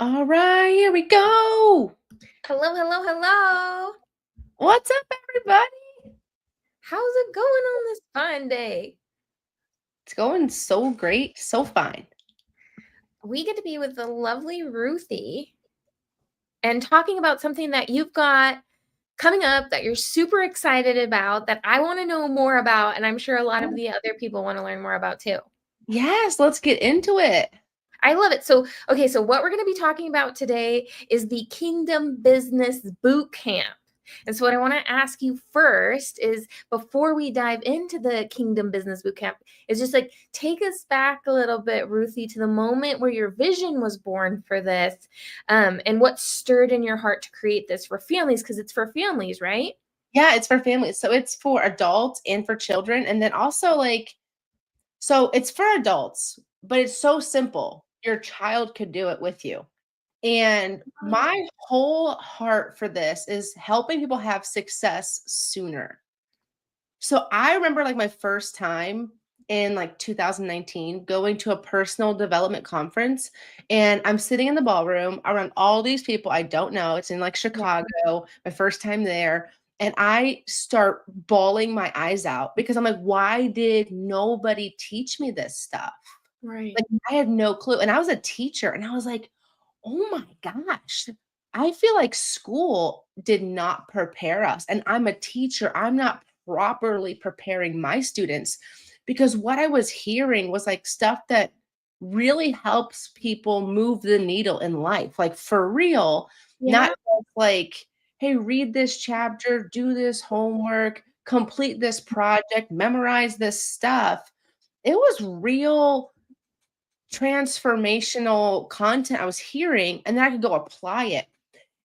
All right, here we go. Hello, hello, hello. What's up, everybody? How's it going on this fine day? It's going so great, so fine. We get to be with the lovely Ruthie and talking about something that you've got coming up that you're super excited about, that I want to know more about, and I'm sure a lot of the other people want to learn more about too. Yes, let's get into it. I love it. So, okay, so what we're going to be talking about today is the Kingdom Business Bootcamp. And so, what I want to ask you first is before we dive into the Kingdom Business Bootcamp, is just like take us back a little bit, Ruthie, to the moment where your vision was born for this, and what stirred in your heart to create this for families, because it's for families, right? Yeah, it's for families. So it's for adults and for children. And then also, so it's for adults, but it's so simple. Your child could do it with you. And my whole heart for this is helping people have success sooner. So I remember like my first time in like 2019 going to a personal development conference, and I'm sitting in the ballroom around all these people I don't know. It's in like Yeah, Chicago, my first time there. And I start bawling my eyes out because I'm like, why did nobody teach me this stuff? right. Like I had no clue. And I was a teacher and I was like, oh my gosh, I feel like school did not prepare us. And I'm a teacher. I'm not properly preparing my students because what I was hearing was like stuff that really helps people move the needle in life, like for real, not Yeah, just like, hey, read this chapter, do this homework, complete this project, memorize this stuff. It was real transformational content I was hearing, and then I could go apply it.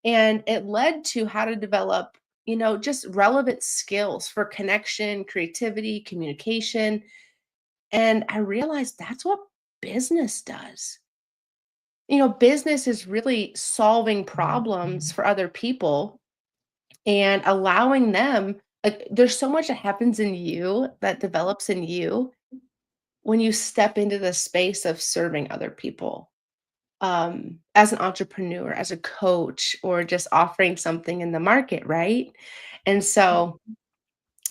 And it led to how to develop, just relevant skills for connection, creativity, communication. And I realized that's what business does. Business is really solving problems for other people and allowing them, like, there's so much that happens in you that develops in you when you step into the space of serving other people. As an entrepreneur, as a coach, or just offering something in the market, right? And so,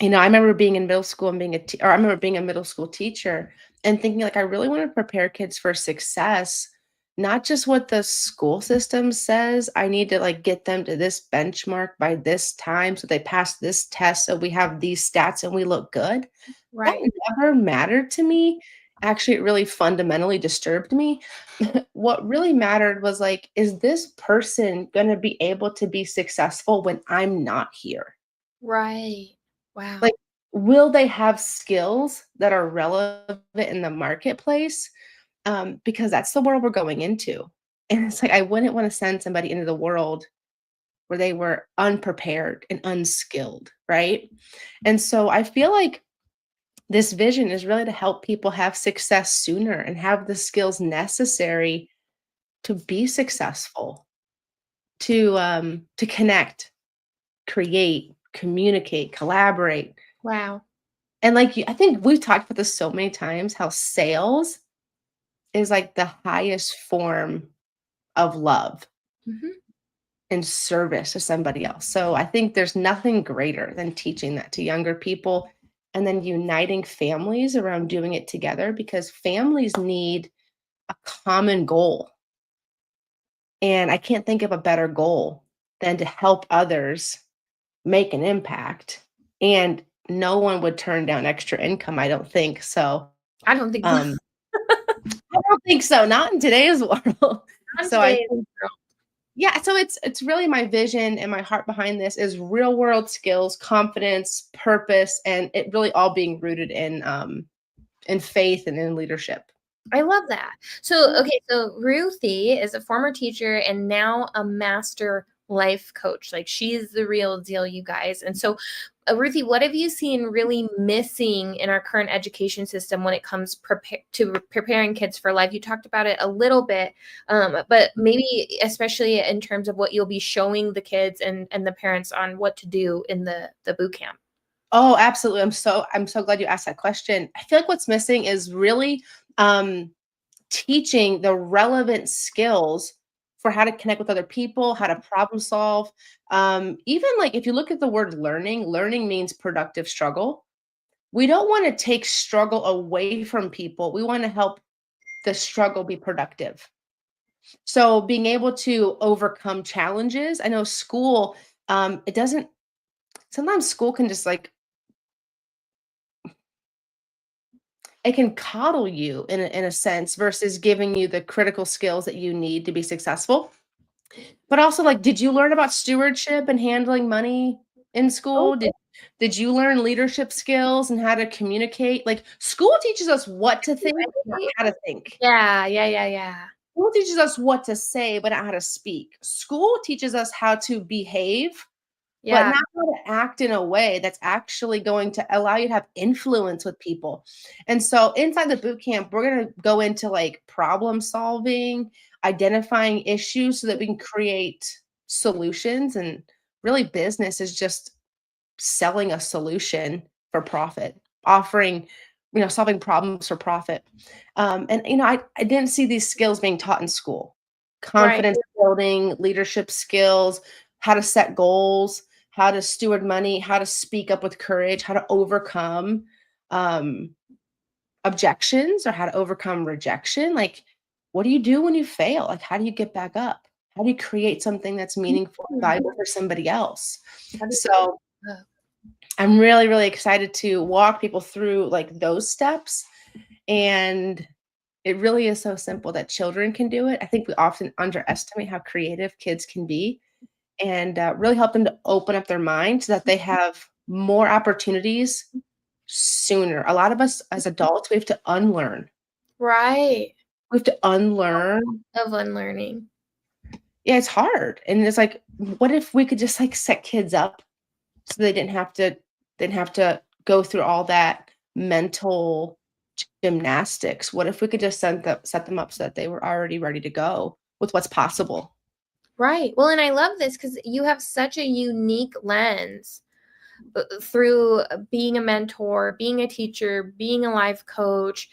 I remember being in middle school and or I remember being a middle school teacher and thinking like I really want to prepare kids for success, not just what the school system says. I need to like get them to this benchmark by this time so they pass this test so we have these stats and we look good. That right. never mattered to me. Actually, it really fundamentally disturbed me. What really mattered was like, is this person going to be able to be successful when I'm not here? Right. Wow. Like, will they have skills that are relevant in the marketplace? Because that's the world we're going into. And it's like, I wouldn't want to send somebody into the world where they were unprepared and unskilled, right? And so I feel like this vision is really to help people have success sooner and have the skills necessary to be successful, to connect, create, communicate, collaborate. Wow. And like I think we've talked about this so many times how sales is like the highest form of love Mhm. and service to somebody else. So I think there's nothing greater than teaching that to younger people and then uniting families around doing it together because families need a common goal. And I can't think of a better goal than to help others make an impact. And no one would turn down extra income, I don't think. So, I don't think so. um, I don't think so, not in today's world. On So I today's think yeah, so it's really my vision and my heart behind this is real world skills, confidence, purpose, and it really all being rooted in faith and in leadership. I love that. So, okay, so Ruthie is a former teacher and now a master life coach. Like she's the real deal, you guys. And so, Ruthie, what have you seen really missing in our current education system when it comes to preparing kids for life? You talked about it a little bit, but maybe especially in terms of what you'll be showing the kids and the parents on what to do in the boot camp. Oh, absolutely. I'm so glad you asked that question. I feel like what's missing is really um teaching the relevant skills for how to connect with other people, how to problem solve. Even like if you look at the word learning, learning means productive struggle. We don't want to take struggle away from people. We want to help the struggle be productive. So being able to overcome challenges. I know school, it doesn't, sometimes school can just like, it can coddle you in a sense versus giving you the critical skills that you need to be successful. But also, like, did you learn about stewardship and handling money in school? Oh, Did you learn leadership skills and how to communicate? Like, school teaches us what to think, not right. how to think. Yeah, yeah, yeah, yeah. School teaches us what to say, but not how to speak. School teaches us how to behave, but Yeah, not how to act in a way that's actually going to allow you to have influence with people. And so inside the boot camp, we're going to go into like problem solving, identifying issues so that we can create solutions. And really, business is just selling a solution for profit, offering, solving problems for profit. I didn't see these skills being taught in school. right, Confidence building, leadership skills, how to set goals, how to steward money, how to speak up with courage, how to overcome um, objections or how to overcome rejection. Like, what do you do when you fail? Like, how do you get back up? How do you create something that's meaningful and Mhm. valuable for somebody else? How do you So uh, I'm really, really excited to walk people through like those steps. And it really is so simple that children can do it. I think we often underestimate how creative kids can be and really help them to open up their mind so that they have more opportunities sooner. A lot of us as adults, we have to unlearn. right. We have to unlearn. Of unlearning. Yeah, it's hard. And it's like, what if we could just like set kids up so they didn't have to go through all that mental gymnastics? What if we could just set them up so that they were already ready to go with what's possible? Right. Well, and I love this because you have such a unique lens through being a mentor, being a teacher, being a life coach,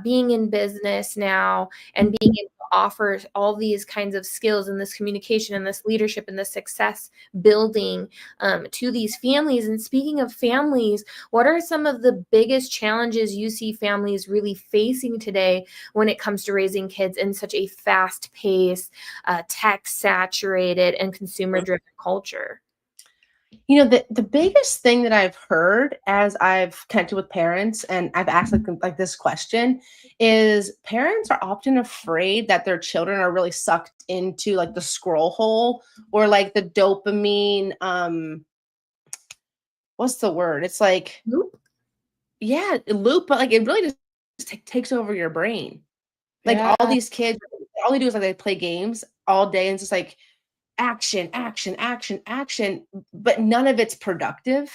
being in business now, and being able to offer all these kinds of skills and this communication and this leadership and this success building to these families. And speaking of families, what are some of the biggest challenges you see families really facing today when it comes to raising kids in such a fast paced, tech saturated, and consumer driven culture? The biggest thing that I've heard as I've connected with parents and I've asked like this question is parents are often afraid that their children are really sucked into like the scroll hole or like the dopamine what's the word? It's like Nope. yeah, loop, but like it really just takes over your brain. Like Yeah. all these kids, all they do is like they play games all day and it's just like action, action, action, action, but none of it's productive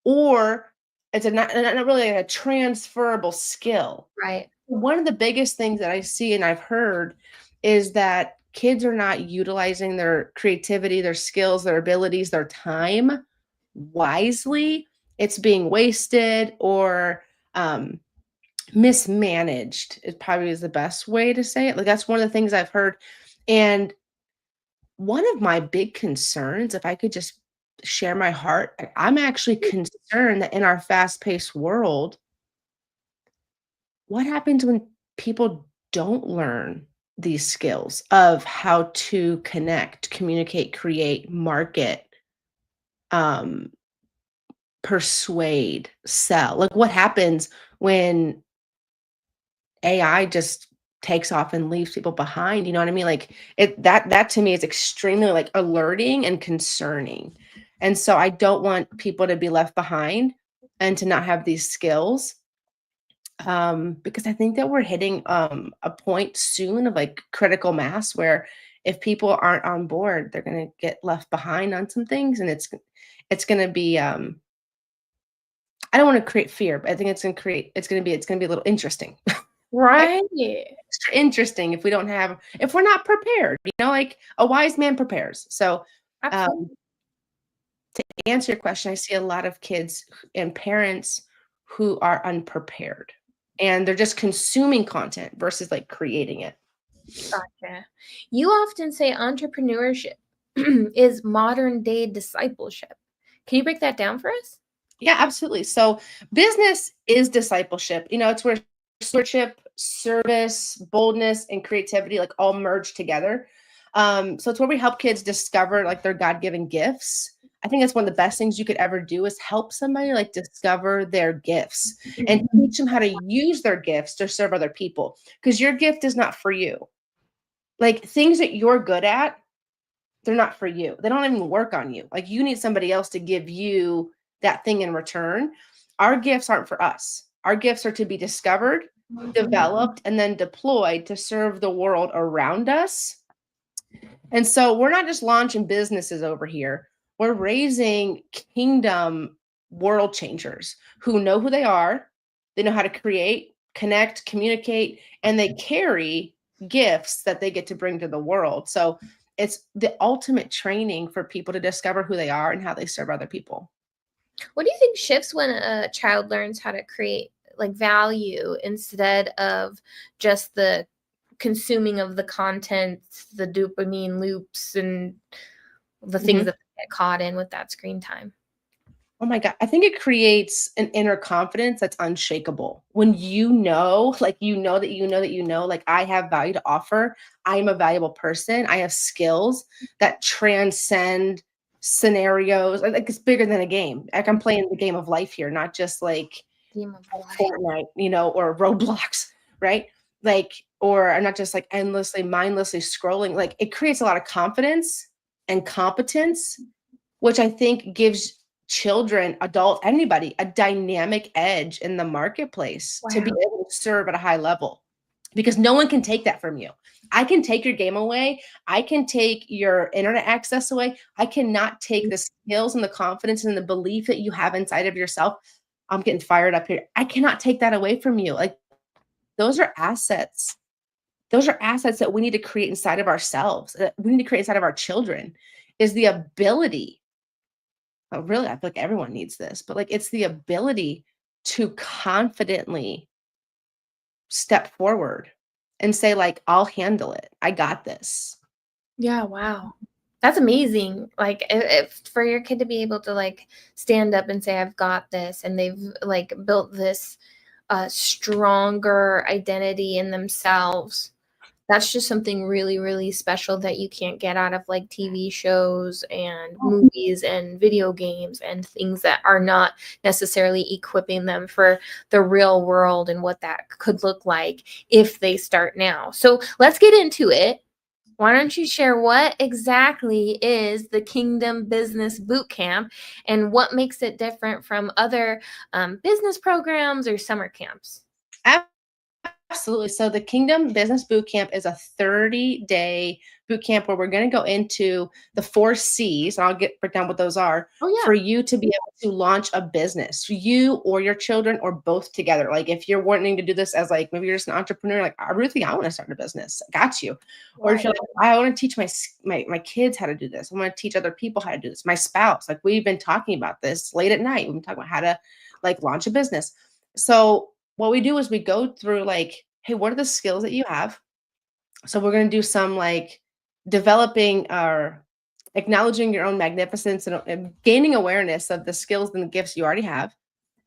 or it's not really like a transferable skill. Right. One of the biggest things that I see and I've heard is that kids are not utilizing their creativity, their skills, their abilities, their time wisely. It's being wasted or um, mismanaged. It probably is the best way to say it. Like that's one of the things I've heard. And one of my big concerns, if I could just share my heart, I'm actually concerned that in our fast-paced world, what happens when people don't learn these skills of how to connect, communicate, create, market, um, persuade, sell? Like, what happens when AI just takes off and leaves people behind, you know what I mean? Like that to me is extremely like alerting and concerning. And so I don't want people to be left behind and to not have these skills. Because I think that we're hitting a point soon of like critical mass where if people aren't on board, they're gonna get left behind on some things and it's gonna be I don't want to create fear, but I think it's gonna be a little interesting. Right. Extra interesting if we're not prepared, like a wise man prepares. So, um, Absolutely. to answer your question, I see a lot of kids and parents who are unprepared and they're just consuming content versus like creating it. Gotcha. You often say entrepreneurship is modern day discipleship. Can you break that down for us? Yeah, absolutely. So business is discipleship. It's where stewardship, service, boldness, and creativity like all merge together. So it's where we help kids discover like their God-given gifts. I think that's one of the best things you could ever do is help somebody like discover their gifts and teach them how to use their gifts to serve other people. Because your gift is not for you. Like things that you're good at, they're not for you. They don't even work on you. Like you need somebody else to give you that thing in return. Our gifts aren't for us. Our gifts are to be discovered, developed, and then deployed to serve the world around us. And so we're not just launching businesses over here. We're raising kingdom world changers who know who they are, they know how to create, connect, communicate, and they carry gifts that they get to bring to the world. So it's the ultimate training for people to discover who they are and how they serve other people. What do you think shifts when a child learns how to create like value instead of just the consuming of the content, the dopamine loops, and the things Mhm. that they get caught in with that screen time? Oh my God. I think it creates an inner confidence that's unshakable. When you know, like you know that you know that you know, like I have value to offer. I am a valuable person. I have skills that transcend scenarios. Like it's bigger than a game. Like I'm playing the game of life here, not just like Theme of life. Fortnite, or Roblox, right? Like, or I'm not just like endlessly, mindlessly scrolling. Like it creates a lot of confidence and competence which I think gives children, adults, anybody a dynamic edge in the marketplace to be Wow. able to serve at a high level because no one can take that from you. I can take your game away. I can take your internet access away. I cannot take the skills and the confidence and the belief that you have inside of yourself. I'm getting fired up here. I cannot take that away from you. Like those are assets. Those are assets that we need to create inside of ourselves. That we need to create inside of our children is the ability really, I feel like everyone needs this, but like it's the ability to confidently step forward and say, like, I'll handle it. I got this. Yeah, wow. That's amazing. Like if for your kid to be able to like stand up and say I've got this, and they've like built this stronger identity in themselves. That's just something really, really special that you can't get out of like TV shows and movies and video games and things that are not necessarily equipping them for the real world and what that could look like if they start now. So let's get into it. Why don't you share what exactly is the Kingdom Business Bootcamp and what makes it different from other business programs or summer camps? Absolutely. So the Kingdom Business Bootcamp is a 30-day boot camp where we're going to go into the 4 C's, and I'll break down what those are Oh for yeah. you to be able to launch a business, you or your children or both together. Like if you're wanting to do this as like maybe you're just an entrepreneur, like Ruthie, I want to start a business. Got you. Or if Right. you're like, I want to teach my kids how to do this. I want to teach other people how to do this. My spouse, like we've been talking about this late at night. We've been talking about how to like launch a business. So what we do is we go through like, hey, what are the skills that you have? So we're going to do some like developing or acknowledging your own magnificence and gaining awareness of the skills and the gifts you already have.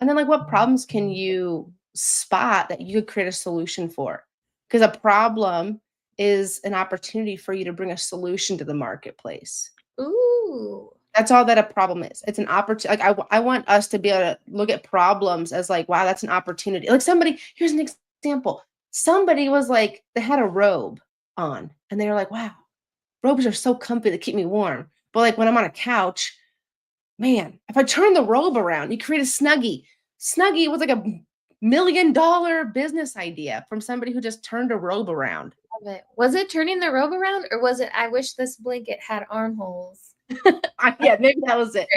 And then like what problems can you spot that you could create a solution for? Because a problem is an opportunity for you to bring a solution to the marketplace. Ooh. That's all that a problem is. It's an opportunity. Like I want us to be able to look at problems as like, wow, that's an opportunity. Like somebody, here's an example. Somebody was like, they had a robe on, and they were like, wow, robes are so comfy to keep me warm. But like when I'm on a couch, man, if I turn the robe around, you create a snuggie. Snuggie was like $1 million business idea from somebody who just turned a robe around. Love it. Was it turning the robe around, or was it I wish this blanket had armholes? Yeah, maybe that was it.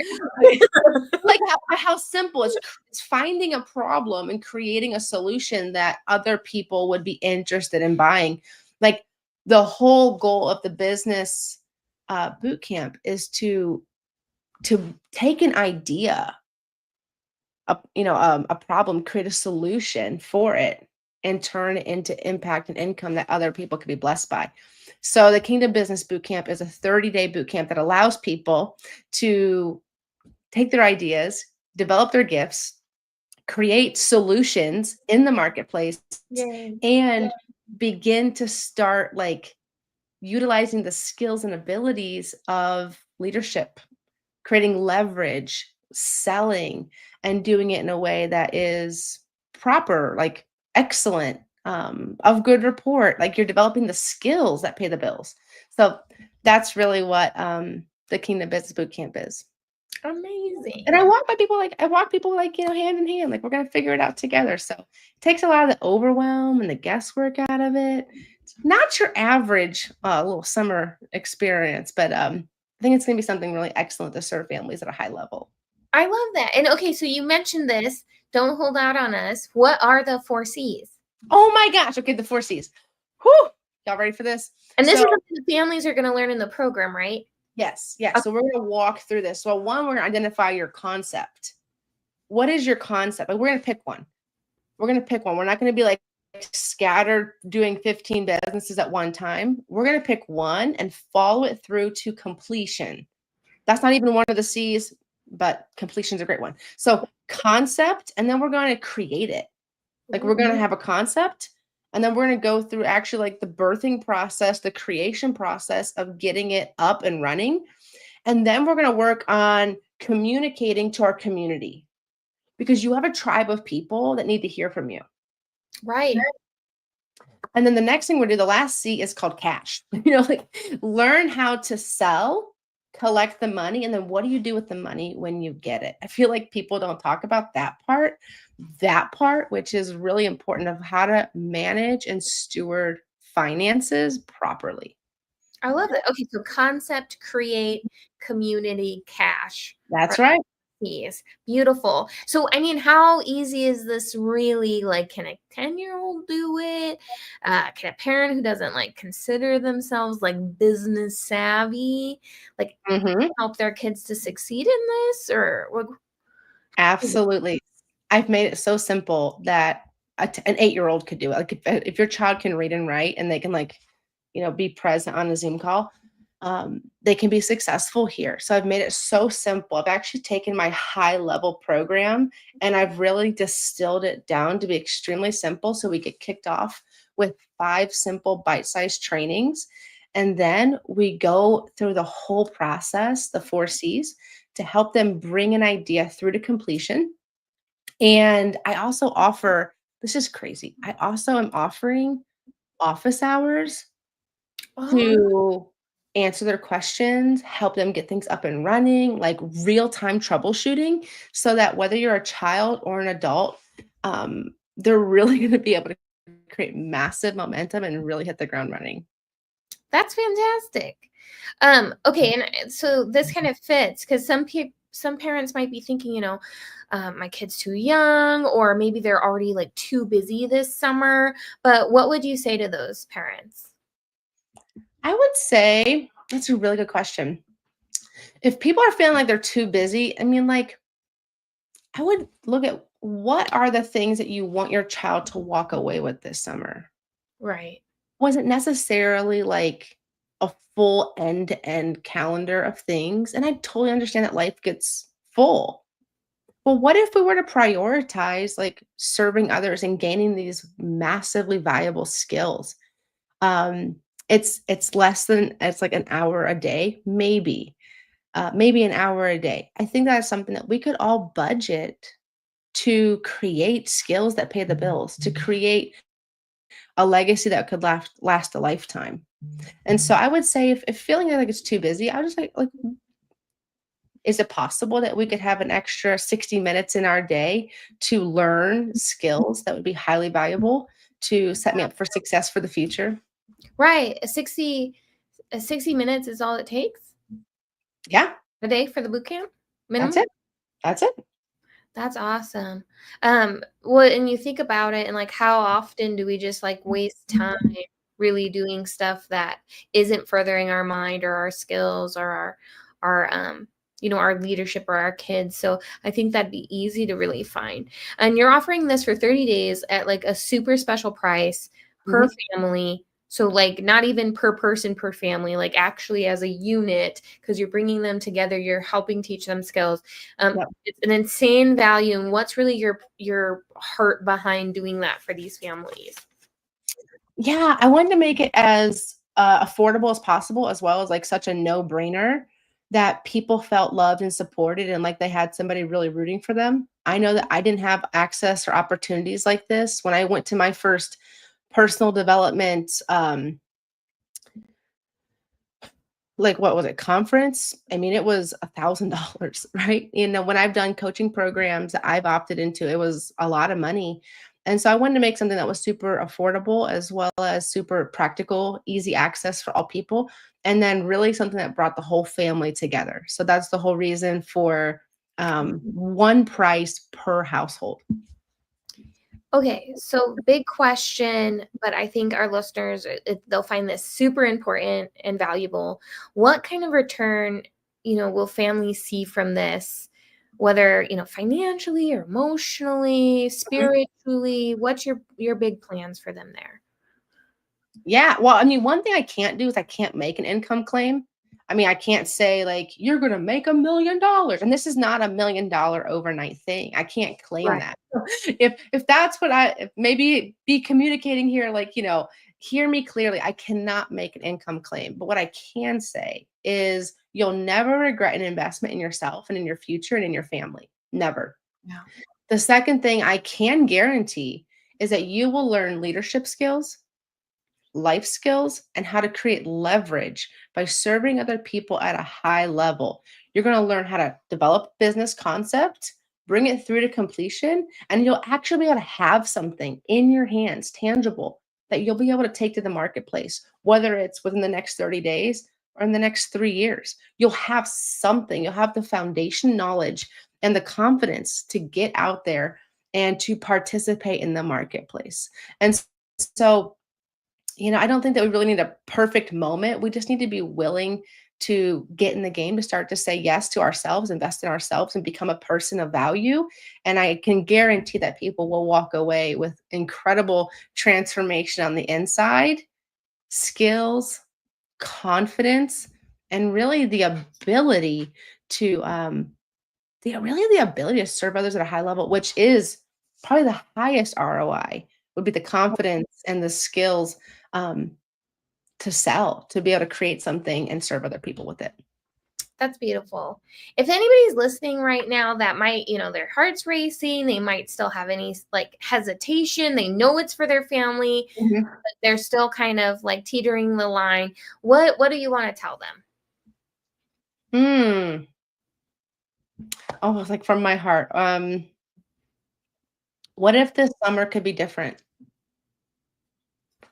Like how simple it's finding a problem and creating a solution that other people would be interested in buying. Like the whole goal of the business boot camp is to take an idea, a problem, create a solution for it, and turn it into impact and income that other people could be blessed by. So the Kingdom Business Bootcamp is a 30-day boot camp that allows people to take their ideas, develop their gifts, create solutions in the marketplace, Yay. and begin to start like utilizing the skills and abilities of leadership, creating leverage, selling, and doing it in a way that is proper, like excellent, of good report. Like you're developing the skills that pay the bills. So that's really what the Kingdom Business Bootcamp is. And Amazing. I walk people like, hand in hand, like we're gonna figure it out together. So it takes a lot of the overwhelm and the guesswork out of it. It's not your average little summer experience, but I think it's gonna be something really excellent to serve families at a high level. I love that. And okay, so you mentioned this. Don't hold out on us. What are the 4 C's? Oh my gosh. Okay, the 4 C's. Whew. Y'all ready for this? And this So is something the families are going to learn in the program, right? yes, yes. So we're gonna walk through this. So one, we're gonna identify your concept. What is your concept? Like we're gonna pick one. We're going to pick one. We're not going to be like scattered doing 15 businesses at one time. We're going to pick one and follow it through to completion. That's not even one of the C's, but completion is a great one. So concept, and then we're going to create it. Like we're going to have a concept, and then we're going to go through actually like the birthing process, the creation process of getting it up and running. And then we're going to work on communicating to our community because you have a tribe of people that need to hear from you. Right. And then the next thing we'll do, the last C is called cash. Like learn how to sell, collect the money, and then what do you do with the money when you get it? I feel like people don't talk about that part, which is really important of how to manage and steward finances properly. I love that. Okay, so concept, create, community, cash. That's right. Yes, beautiful. So, I mean, how easy is this really? Like, can a 10-year-old do it? Can a parent who doesn't like consider themselves like business savvy, like Mhm. help their kids to succeed in this? Or what? Absolutely. I've made it so simple that an 8-year-old could do it. Like if your child can read and write and they can like, be present on a Zoom call, they can be successful here. So I've made it so simple. I've actually taken my high level program and I've really distilled it down to be extremely simple. So we get kicked off with 5 simple bite-sized trainings. And then we go through the whole process, the 4 C's, to help them bring an idea through to completion. And I also offer, this is crazy. I also am offering office hours Oh, to answer their questions, help them get things up and running, like real-time troubleshooting, so that whether you're a child or an adult, they're really gonna be able to create massive momentum and really hit the ground running. that's fantastic. Okay, and so this kind of fits because some parents might be thinking, my kid's too young, or maybe they're already like too busy this summer. But what would you say to those parents? I would say that's a really good question. If people are feeling like they're too busy, I mean, like, I would look at what are the things that you want your child to walk away with this summer? Right. Wasn't necessarily like a full end-to-end calendar of things, and I totally understand that life gets full. But what if we were to prioritize, like, serving others and gaining these massively valuable skills? Um, it's less than it's like an hour a day, maybe an hour a day. I think that's something that we could all budget to create skills that pay the bills, to create a legacy that could last a lifetime. And so I would say if feeling like it's too busy, I would just like, is it possible that we could have an extra 60 minutes in our day to learn skills that would be highly valuable to set me up for success for the future? Right. A 60 minutes is all it takes Yeah, a day for the boot camp that's minimum. it. That's it. That's awesome. Well, and you think about it and like how often do we just like waste time really doing stuff that isn't furthering our mind or our skills or our our leadership or our kids. So I think that'd be easy to really find. And you're offering this for 30 days at like a super special price per Mhm. family. So like not even per person per family, like actually as a unit, because you're bringing them together, you're helping teach them skills. Yep. It's an insane value. And what's really your heart behind doing that for these families? Yeah, I wanted to make it as affordable as possible, as well as like such a no-brainer that people felt loved and supported and like they had somebody really rooting for them. I know that I didn't have access or opportunities like this when I went to my first personal development like what was it, conference? I mean, it was $1,000, right? When I've done coaching programs that I've opted into, it was a lot of money. And so I wanted to make something that was super affordable as well as super practical, easy access for all people, and then really something that brought the whole family together. So that's the whole reason for one price per household. Okay, so big question, but I think our listeners, they'll find this super important and valuable. What kind of return, will families see from this? Whether, financially or emotionally, spiritually, what's your big plans for them there? Yeah, well, I mean, one thing I can't do is I can't make an income claim. I mean, I can't say like you're going to make $1 million, and this is not $1 million overnight thing. I can't claim Right. that. If that's what if maybe be communicating here, like hear me clearly. I cannot make an income claim, but what I can say is you'll never regret an investment in yourself and in your future and in your family. Never. Yeah. The second thing I can guarantee is that you will learn leadership skills, life skills, and how to create leverage by serving other people at a high level. You're going to learn how to develop business concept, bring it through to completion, and you'll actually be able to have something in your hands, tangible, that you'll be able to take to the marketplace, whether it's within the next 30 days or in the next 3 years. You'll have something, you'll have the foundation knowledge and the confidence to get out there and to participate in the marketplace. And so, I don't think that we really need a perfect moment. We just need to be willing to get in the game, to start to say yes to ourselves, invest in ourselves, and become a person of value. And I can guarantee that people will walk away with incredible transformation on the inside, skills, confidence, and really the ability to the ability to serve others at a high level, which is probably the highest ROI, would be the confidence and the skills um, to sell, to be able to create something and serve other people with it. That's beautiful. If anybody's listening right now that might, their heart's racing, they might still have any like hesitation, they know it's for their family, Mhm. but they're still kind of like teetering the line. What do you want to tell them? Mm. Oh, it's like from my heart. What if this summer could be different?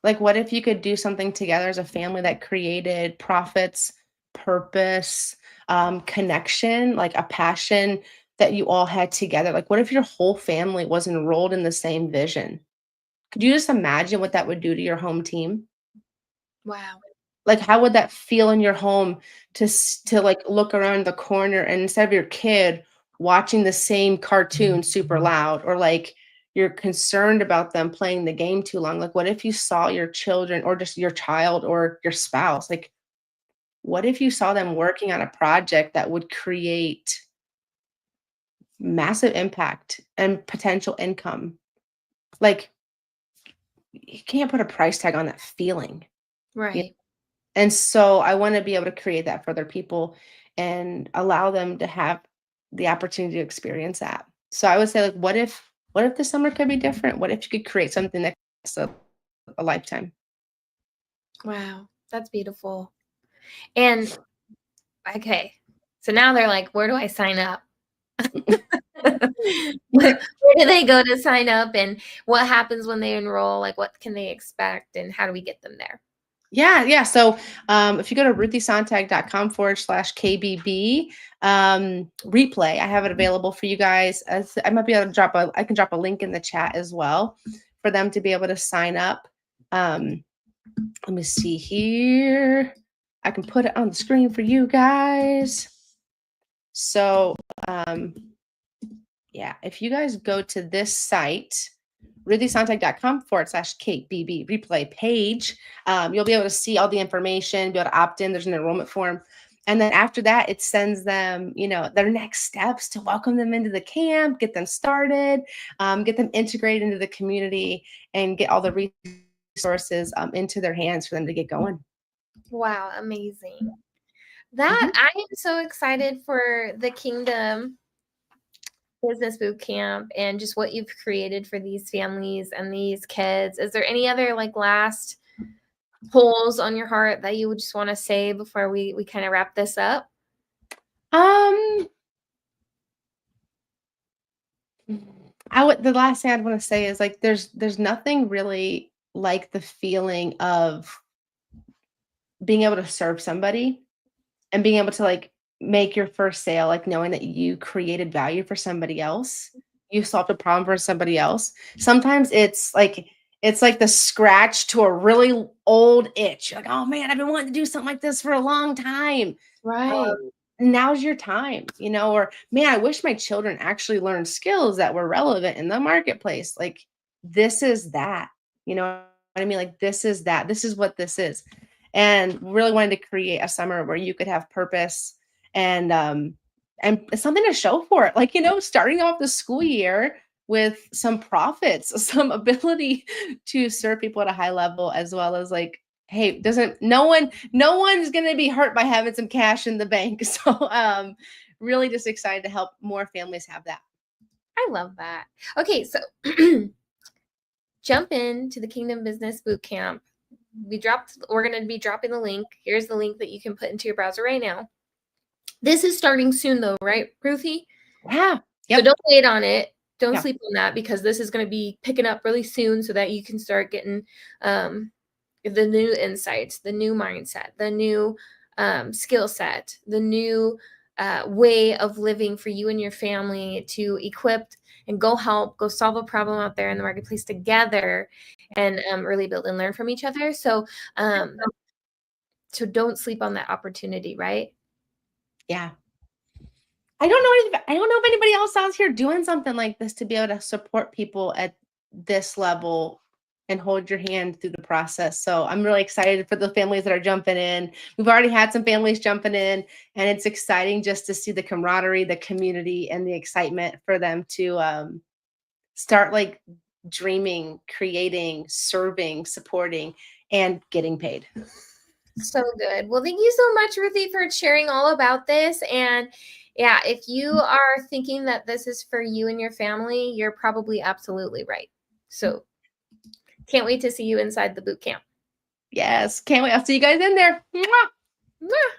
Like, what if you could do something together as a family that created profits, purpose, connection, like a passion that you all had together? Like, what if your whole family was enrolled in the same vision? Could you just imagine what that would do to your home team? Wow. Like, how would that feel in your home to like look around the corner and instead of your kid watching the same cartoon super loud, or like you're concerned about them playing the game too long? Like, what if you saw your children or just your child or your spouse? Like, what if you saw them working on a project that would create massive impact and potential income? Like, you can't put a price tag on that feeling. Right. And so I wanna be able to create that for other people and allow them to have the opportunity to experience that. So I would say, like, what if the summer could be different? What if you could create something that lasts a lifetime? Wow. That's beautiful. And okay. So now they're like, where do I sign up? Where do they go to sign up, and what happens when they enroll? Like, what can they expect, and how do we get them there? Yeah, yeah. So if you go to ruthiesontag.com/KBB replay, I have it available for you guys. I might be able to I can drop a link in the chat as well for them to be able to sign up. Um, Let me see here. I can put it on the screen for you guys. So, yeah, if you guys go to this site, ruthiesontag.com/KBB replay page, you'll be able to see all the information, be able to opt in. There's an enrollment form. And then after that, it sends them, their next steps to welcome them into the camp, get them started, get them integrated into the community, and get all the resources into their hands for them to get going. Wow, amazing. That I am so excited for the Kingdom Business Bootcamp and just what you've created for these families and these kids. Is there any other last pulls on your heart that you would just want to say before we kind of wrap this up? The last thing I'd want to say is there's nothing really like the feeling of being able to serve somebody and being able to make your first sale, knowing that you created value for somebody else. You solved a problem for somebody else. Sometimes it's like the scratch to a really old itch. You're like, oh man, I've been wanting to do something like this for a long time. Right. Now's your time, or man, I wish my children actually learned skills that were relevant in the marketplace. This is that, you know what I mean? This is that, this is what this is. And really wanted to create a summer where you could have purpose and something to show for it. Starting off the school year with some profits, some ability to serve people at a high level, as well as hey, no one's gonna be hurt by having some cash in the bank. So really just excited to help more families have that. I love that. Okay, so jump into the Kingdom Business Bootcamp. We're going to be dropping the link. Here's the link that you can put into your browser right now. This is starting soon though, right, Ruthie? Yeah. Yep. So don't wait on it. Don't sleep on that, because this is going to be picking up really soon so that you can start getting the new insights, the new mindset, the new skill set, the new way of living for you and your family to equip and go solve a problem out there in the marketplace together, and really build and learn from each other. So don't sleep on that opportunity, right? Yeah. I don't know if anybody else out here doing something like this to be able to support people at this level and hold your hand through the process. So I'm really excited for the families that are jumping in. We've already had some families jumping in, and it's exciting just to see the camaraderie, the community, and the excitement for them to start dreaming, creating, serving, supporting, and getting paid. So good. Well, thank you so much, Ruthie, for sharing all about this. And yeah, if you are thinking that this is for you and your family, you're probably absolutely right. So can't wait to see you inside the boot camp. Yes, can't wait. I'll see you guys in there. Mwah! Mwah!